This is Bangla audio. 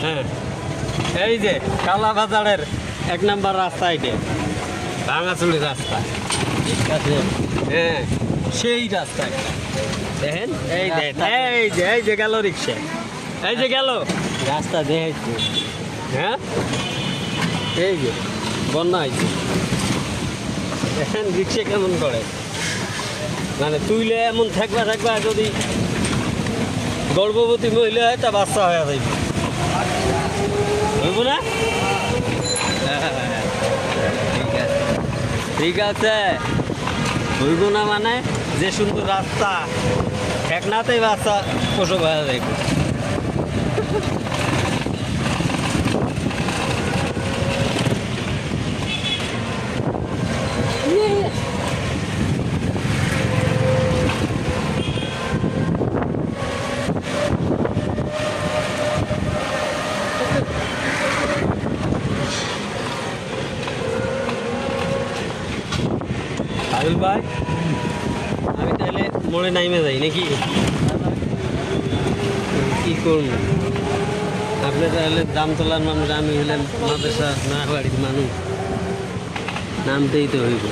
হ্যাঁ, এই যে কালা বাজারের 1 নাম্বার রাস্তা, এটা ভাঙাচুরি রাস্তা। ঠিক আছে। হ্যাঁ, সেই রাস্তা একটা। দেখেন, এই যে গেল রিক্সা, এই যে গেল রাস্তা দেখেছি। হ্যাঁ, এই যে বন্যা হয়েছে। দেখেন রিক্সা কেমন করে, মানে তুইলে এমন থাকবা যদি গর্ভবতী মহিলা হয় তা বাচ্চা হয়ে যাইব, বুঝবো না? ঠিক আছে, ঠিক আছে, হইব না মানে যে সুন্দর রাস্তা ঠেকনাতেই বাচ্চা প্রসব হয়ে যাইব। আবিল ভাই, আমি তাহলে মোড়ে নাইমে যাই নাকি? কি করুন, আপনি তাহলে দাম তোলার মানুষ, আমি হলেন মাদ্রাসা না বাড়ির মানুষ, নামতেই তো হইব।